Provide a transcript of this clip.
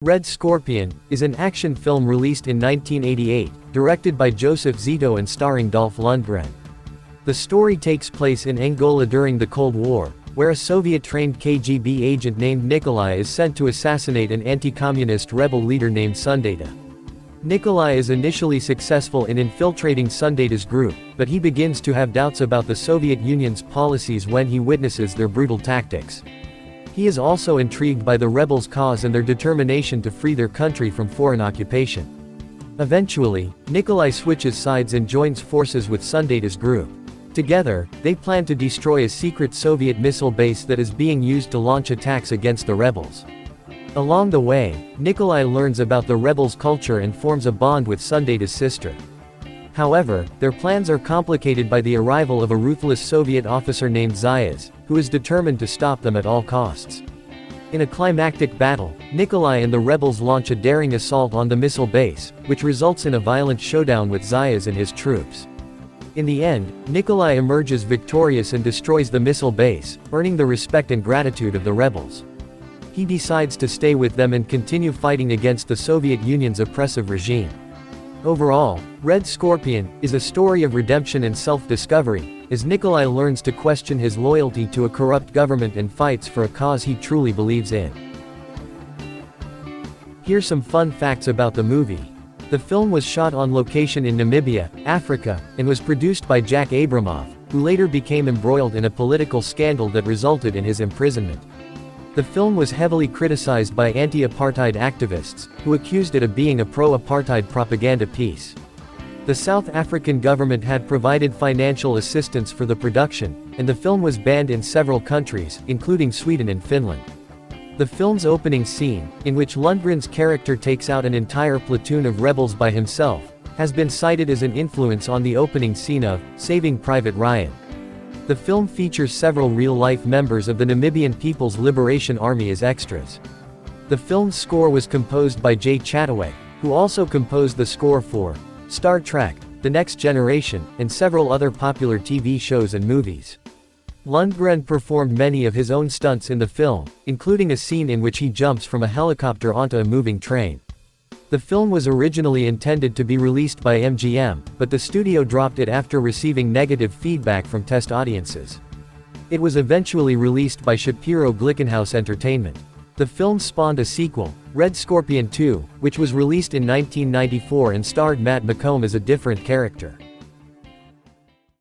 Red Scorpion is an action film released in 1988, directed by Joseph Zito and starring Dolph Lundgren. The story takes place in Angola during the Cold War, where a Soviet-trained KGB agent named Nikolai is sent to assassinate an anti-communist rebel leader named Sundata. Nikolai is initially successful in infiltrating Sundata's group, but he begins to have doubts about the Soviet Union's policies when he witnesses their brutal tactics. He is also intrigued by the rebels' cause and their determination to free their country from foreign occupation. Eventually, Nikolai switches sides and joins forces with Sundata's group. Together, they plan to destroy a secret Soviet missile base that is being used to launch attacks against the rebels. Along the way, Nikolai learns about the rebels' culture and forms a bond with Sundata's sister. However, their plans are complicated by the arrival of a ruthless Soviet officer named Zayas, who is determined to stop them at all costs. In a climactic battle, Nikolai and the rebels launch a daring assault on the missile base, which results in a violent showdown with Zayas and his troops. In the end, Nikolai emerges victorious and destroys the missile base, earning the respect and gratitude of the rebels. He decides to stay with them and continue fighting against the Soviet Union's oppressive regime. Overall, Red Scorpion is a story of redemption and self-discovery, as Nikolai learns to question his loyalty to a corrupt government and fights for a cause he truly believes in. Here's some fun facts about the movie. The film was shot on location in Namibia, Africa, and was produced by Jack Abramoff, who later became embroiled in a political scandal that resulted in his imprisonment. The film was heavily criticized by anti-apartheid activists, who accused it of being a pro-apartheid propaganda piece. The South African government had provided financial assistance for the production, and the film was banned in several countries, including Sweden and Finland. The film's opening scene, in which Lundgren's character takes out an entire platoon of rebels by himself, has been cited as an influence on the opening scene of Saving Private Ryan. The film features several real-life members of the Namibian People's Liberation Army as extras. The film's score was composed by Jay Chataway, who also composed the score for Star Trek: The Next Generation, and several other popular TV shows and movies. Lundgren performed many of his own stunts in the film, including a scene in which he jumps from a helicopter onto a moving train. The film was originally intended to be released by MGM, but the studio dropped it after receiving negative feedback from test audiences. It was eventually released by Shapiro Glickenhaus Entertainment. The film spawned a sequel, Red Scorpion 2, which was released in 1994 and starred Matt McComb as a different character.